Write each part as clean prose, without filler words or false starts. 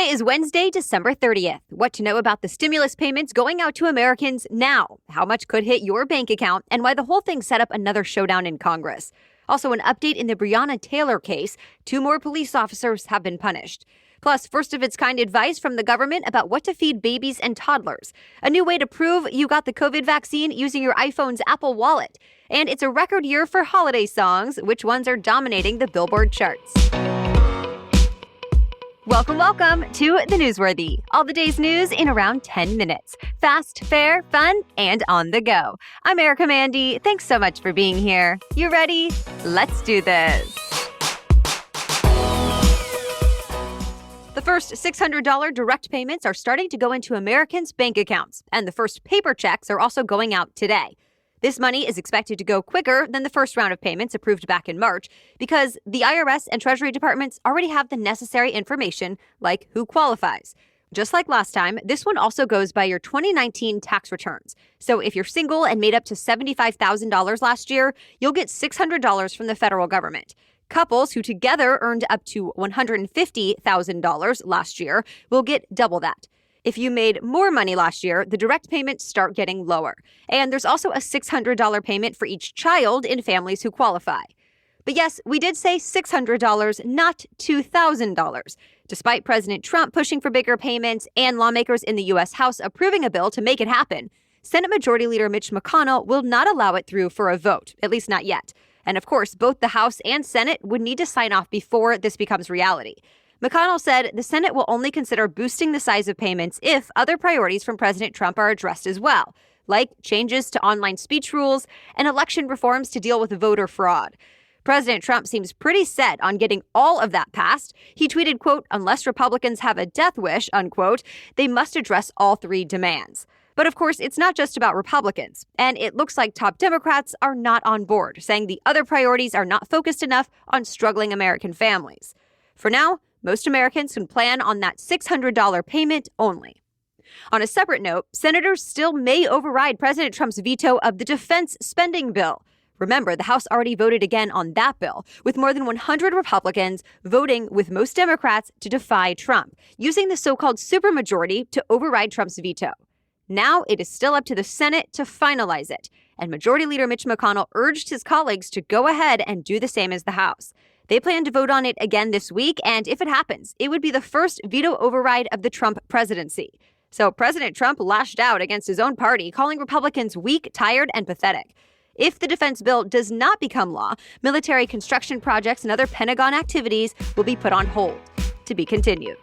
Today is Wednesday, December 30th. What to know about the stimulus payments going out to Americans now, how much could hit your bank account, and why the whole thing set up another showdown in Congress. Also, an update in the Breonna Taylor case. 2 more police officers have been punished. Plus, first-of-its-kind advice from the government about what to feed babies and toddlers. A new way to prove you got the COVID vaccine using your iPhone's Apple Wallet. And it's a record year for holiday songs. Which ones are dominating the Billboard charts? Welcome to The Newsworthy. All the day's news in around 10 minutes. Fast, fair, fun, and on the go. I'm Erica Mandy. Thanks so much for being here. You ready? Let's do this. The first $600 direct payments are starting to go into Americans' bank accounts, and the first paper checks are also going out today. This money is expected to go quicker than the first round of payments approved back in March because the IRS and Treasury departments already have the necessary information, like who qualifies. Just like last time, this one also goes by your 2019 tax returns. So if you're single and made up to $75,000 last year, you'll get $600 from the federal government. Couples who together earned up to $150,000 last year will get double that. If you made more money last year, the direct payments start getting lower. And there's also a $600 payment for each child in families who qualify. But yes, we did say $600, not $2,000. Despite President Trump pushing for bigger payments and lawmakers in the U.S. House approving a bill to make it happen, Senate Majority Leader Mitch McConnell will not allow it through for a vote, at least not yet. And of course, both the House and Senate would need to sign off before this becomes reality. McConnell said the Senate will only consider boosting the size of payments if other priorities from President Trump are addressed as well, like changes to online speech rules and election reforms to deal with voter fraud. President Trump seems pretty set on getting all of that passed. He tweeted, quote, "Unless Republicans have a death wish," unquote, they must address all 3 demands. But of course, it's not just about Republicans, and it looks like top Democrats are not on board, saying the other priorities are not focused enough on struggling American families. For now, most Americans can plan on that $600 payment only. On a separate note, senators still may override President Trump's veto of the defense spending bill. Remember, the House already voted again on that bill, with more than 100 Republicans voting with most Democrats to defy Trump, using the so-called supermajority to override Trump's veto. Now it is still up to the Senate to finalize it, and Majority Leader Mitch McConnell urged his colleagues to go ahead and do the same as the House. They plan to vote on it again this week, and if it happens, it would be the first veto override of the Trump presidency. So President Trump lashed out against his own party, calling Republicans weak, tired, and pathetic. If the defense bill does not become law, military construction projects and other Pentagon activities will be put on hold. To be continued.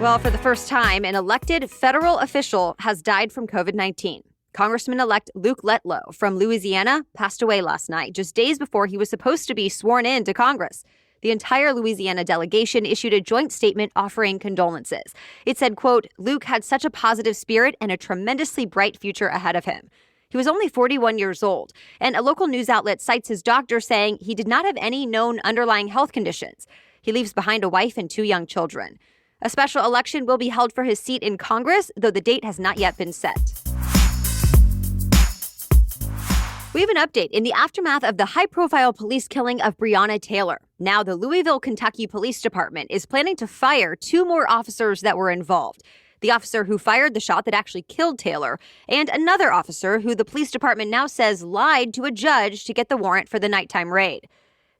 Well, for the first time, an elected federal official has died from COVID-19. CongressmanElect Luke Letlow from Louisiana passed away last night, just days before he was supposed to be sworn in to Congress. The entire Louisiana delegation issued a joint statement offering condolences. It said, quote, "Luke had such a positive spirit and a tremendously bright future ahead of him." He was only 41 years old, and a local news outlet cites his doctor saying he did not have any known underlying health conditions. He leaves behind a wife and 2 young children. A special election will be held for his seat in Congress, though the date has not yet been set. We have an update in the aftermath of the high-profile police killing of Breonna Taylor. Now, the Louisville, Kentucky Police Department is planning to fire 2 more officers that were involved. The officer who fired the shot that actually killed Taylor, and another officer who the police department now says lied to a judge to get the warrant for the nighttime raid.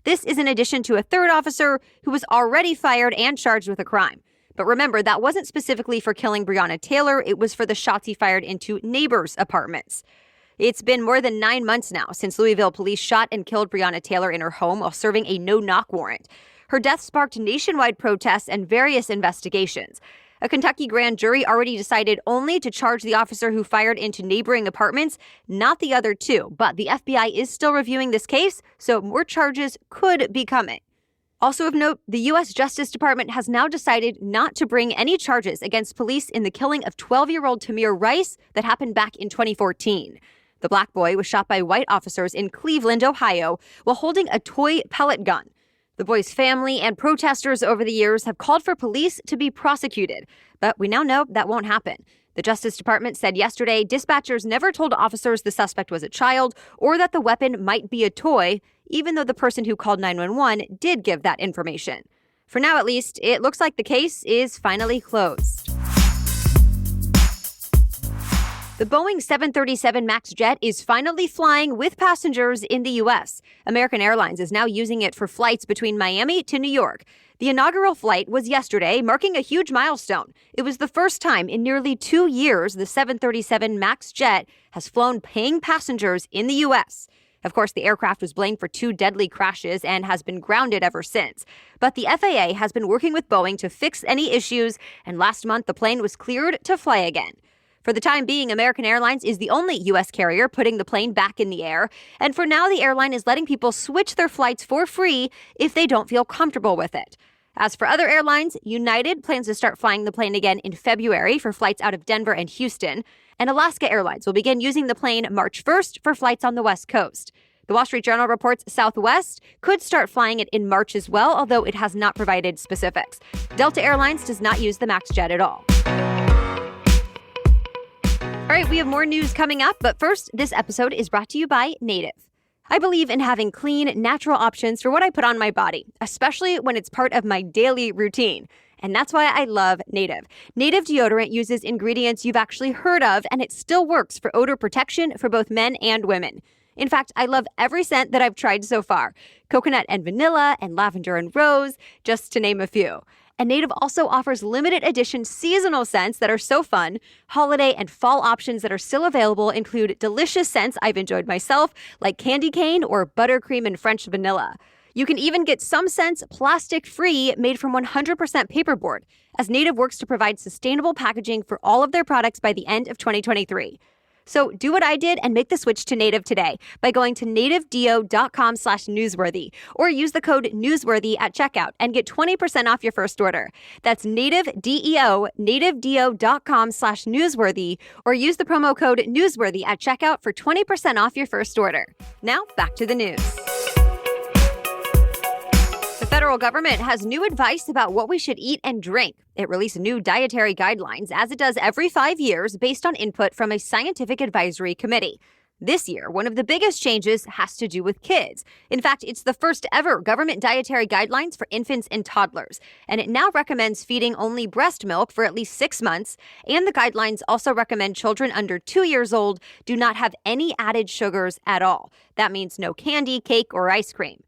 This is in addition to a 3rd officer who was already fired and charged with a crime. But remember, that wasn't specifically for killing Breonna Taylor. It was for the shots he fired into neighbors' apartments. It's been more than 9 months now since Louisville police shot and killed Breonna Taylor in her home while serving a no-knock warrant. Her death sparked nationwide protests and various investigations. A Kentucky grand jury already decided only to charge the officer who fired into neighboring apartments, not the other 2. But the FBI is still reviewing this case, so more charges could be coming. Also of note, the U.S. Justice Department has now decided not to bring any charges against police in the killing of 12-year-old Tamir Rice that happened back in 2014. The black boy was shot by white officers in Cleveland, Ohio, while holding a toy pellet gun. The boy's family and protesters over the years have called for police to be prosecuted, but we now know that won't happen. The Justice Department said yesterday dispatchers never told officers the suspect was a child or that the weapon might be a toy, even though the person who called 911 did give that information. For now, at least, it looks like the case is finally closed. The Boeing 737 MAX jet is finally flying with passengers in the U.S. American Airlines is now using it for flights between Miami to New York. The inaugural flight was yesterday, marking a huge milestone. It was the first time in nearly 2 years the 737 MAX jet has flown paying passengers in the U.S. Of course, the aircraft was blamed for 2 deadly crashes and has been grounded ever since. But the FAA has been working with Boeing to fix any issues, and last month the plane was cleared to fly again. For the time being, American Airlines is the only U.S. carrier putting the plane back in the air, and for now the airline is letting people switch their flights for free if they don't feel comfortable with it. As for other airlines, United plans to start flying the plane again in February for flights out of Denver and Houston, and Alaska Airlines will begin using the plane March 1st for flights on the West Coast. The Wall Street Journal reports Southwest could start flying it in March as well, although it has not provided specifics. Delta Airlines does not use the MAX jet at all. All right, we have more news coming up, but first, this episode is brought to you by Native. I believe in having clean, natural options for what I put on my body, especially when it's part of my daily routine. And that's why I love Native. Native deodorant uses ingredients you've actually heard of, and it still works for odor protection for both men and women. In fact, I love every scent that I've tried so far. Coconut and vanilla, and lavender and rose, just to name a few. And Native also offers limited edition seasonal scents that are so fun. Holiday and fall options that are still available include delicious scents I've enjoyed myself, like candy cane or buttercream and French vanilla. You can even get some scents plastic-free, made from 100% paperboard, as Native works to provide sustainable packaging for all of their products by the end of 2023. So do what I did and make the switch to Native today by going to nativedeo.com/newsworthy or use the code newsworthy at checkout and get 20% off your first order. That's nativedeo.com/newsworthy or use the promo code newsworthy at checkout for 20% off your first order. Now back to the news. The federal government has new advice about what we should eat and drink. It released new dietary guidelines, as it does every 5 years, based on input from a scientific advisory committee. This year, one of the biggest changes has to do with kids. In fact, it's the first ever government dietary guidelines for infants and toddlers, and it now recommends feeding only breast milk for at least 6 months, and the guidelines also recommend children under 2 years old do not have any added sugars at all. That means no candy, cake, or ice cream.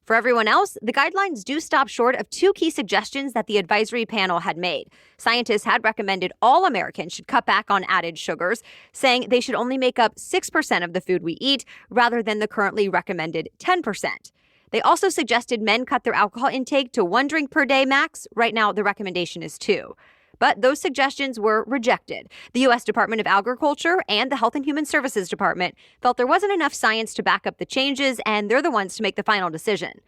For everyone else, the guidelines do stop short of 2 key suggestions that the advisory panel had made. Scientists had recommended all Americans should cut back on added sugars, saying they should only make up 6% of the food we eat, rather than the currently recommended 10%. They also suggested men cut their alcohol intake to 1 drink per day max. Right now, the recommendation is 2. But those suggestions were rejected. The U.S. Department of Agriculture and the Health and Human Services Department felt there wasn't enough science to back up the changes, and they're the ones to make the final decision.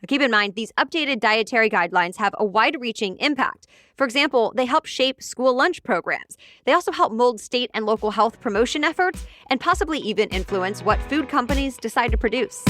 Now, keep in mind, these updated dietary guidelines have a wide-reaching impact. For example, they help shape school lunch programs. They also help mold state and local health promotion efforts, and possibly even influence what food companies decide to produce.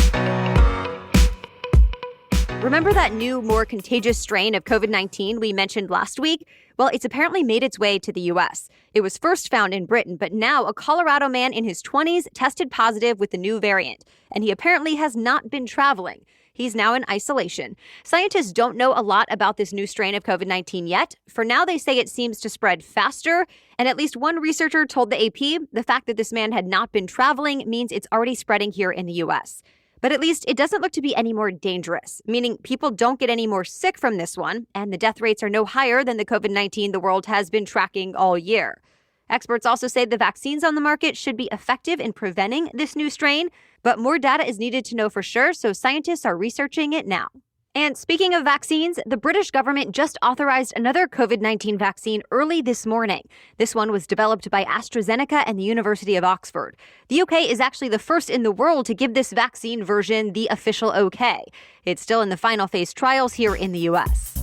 Remember that new, more contagious strain of COVID-19 we mentioned last week? Well, it's apparently made its way to the U.S. It was first found in Britain, but now a Colorado man in his 20s tested positive with the new variant, and he apparently has not been traveling. He's now in isolation. Scientists don't know a lot about this new strain of COVID-19 yet. For now, they say it seems to spread faster, and at least one researcher told the AP the fact that this man had not been traveling means it's already spreading here in the U.S. But at least it doesn't look to be any more dangerous, meaning people don't get any more sick from this one, and the death rates are no higher than the COVID-19 the world has been tracking all year. Experts also say the vaccines on the market should be effective in preventing this new strain, but more data is needed to know for sure, so scientists are researching it now. And speaking of vaccines, the British government just authorized another COVID-19 vaccine early this morning. This one was developed by AstraZeneca and the University of Oxford. The UK is actually the first in the world to give this vaccine version the official okay. It's still in the final phase trials here in the US.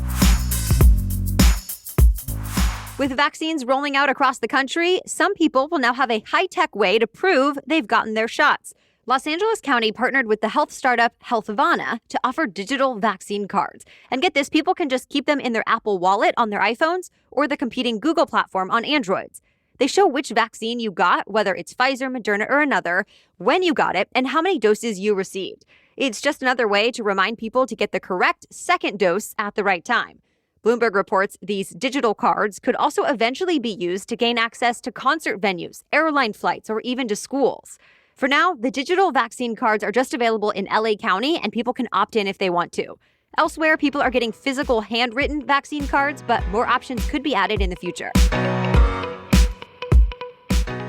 With vaccines rolling out across the country, some people will now have a high-tech way to prove they've gotten their shots. Los Angeles County partnered with the health startup Healthvana to offer digital vaccine cards. And get this, people can just keep them in their Apple Wallet on their iPhones or the competing Google platform on Androids. They show which vaccine you got, whether it's Pfizer, Moderna, or another, when you got it, and how many doses you received. It's just another way to remind people to get the correct second dose at the right time. Bloomberg reports these digital cards could also eventually be used to gain access to concert venues, airline flights, or even to schools. For now, the digital vaccine cards are just available in LA County, and people can opt in if they want to. Elsewhere, people are getting physical handwritten vaccine cards, but more options could be added in the future.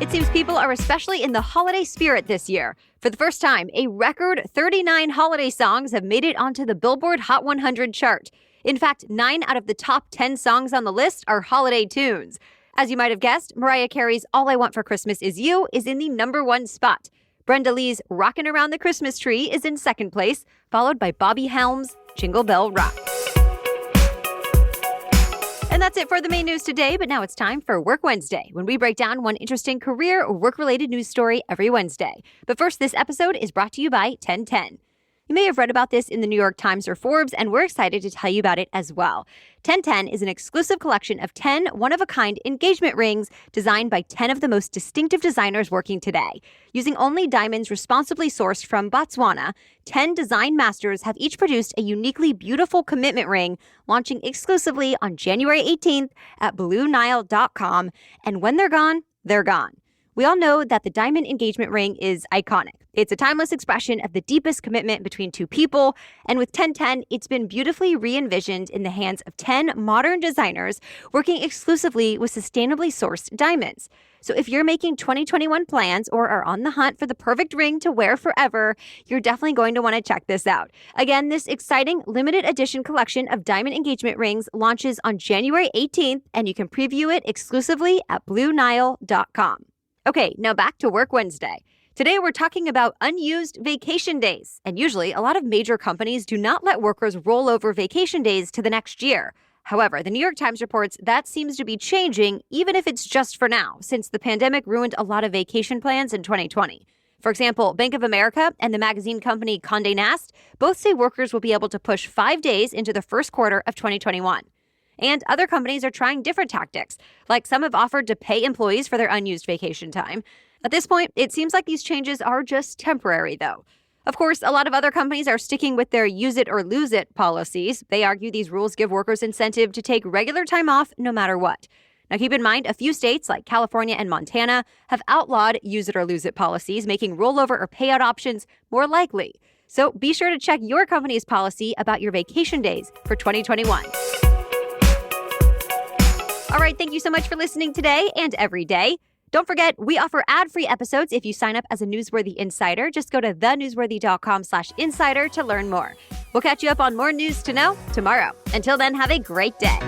It seems people are especially in the holiday spirit this year. For the first time, a record 39 holiday songs have made it onto the Billboard Hot 100 chart. In fact, 9 out of the top 10 songs on the list are holiday tunes. As you might have guessed, Mariah Carey's All I Want for Christmas Is You is in the #1 spot. Brenda Lee's Rockin' Around the Christmas Tree is in second place, followed by Bobby Helms' Jingle Bell Rock. And that's it for the main news today, but now it's time for Work Wednesday, when we break down one interesting career or work-related news story every Wednesday. But first, this episode is brought to you by 1010. You may have read about this in the New York Times or Forbes, and we're excited to tell you about it as well. 1010 is an exclusive collection of 10 one-of-a-kind engagement rings designed by 10 of the most distinctive designers working today. Using only diamonds responsibly sourced from Botswana, 10 design masters have each produced a uniquely beautiful commitment ring, launching exclusively on January 18th at BlueNile.com. And when they're gone, they're gone. We all know that the diamond engagement ring is iconic. It's a timeless expression of the deepest commitment between two people, and with 1010, it's been beautifully re-envisioned in the hands of 10 modern designers working exclusively with sustainably sourced diamonds. So if you're making 2021 plans or are on the hunt for the perfect ring to wear forever, you're definitely going to want to check this out. Again, this exciting limited edition collection of diamond engagement rings launches on January 18th, and you can preview it exclusively at BlueNile.com. Okay, now back to Work Wednesday. Today, we're talking about unused vacation days. And usually, a lot of major companies do not let workers roll over vacation days to the next year. However, the New York Times reports that seems to be changing, even if it's just for now, since the pandemic ruined a lot of vacation plans in 2020. For example, Bank of America and the magazine company Condé Nast both say workers will be able to push 5 days into the first quarter of 2021. And other companies are trying different tactics, like some have offered to pay employees for their unused vacation time. At this point, it seems like these changes are just temporary, though. Of course, a lot of other companies are sticking with their use it or lose it policies. They argue these rules give workers incentive to take regular time off no matter what. Now, keep in mind, a few states like California and Montana have outlawed use it or lose it policies, making rollover or payout options more likely. So be sure to check your company's policy about your vacation days for 2021. All right, thank you so much for listening today and every day. Don't forget, we offer ad-free episodes if you sign up as a Newsworthy Insider. Just go to thenewsworthy.com/insider to learn more. We'll catch you up on more news to know tomorrow. Until then, have a great day.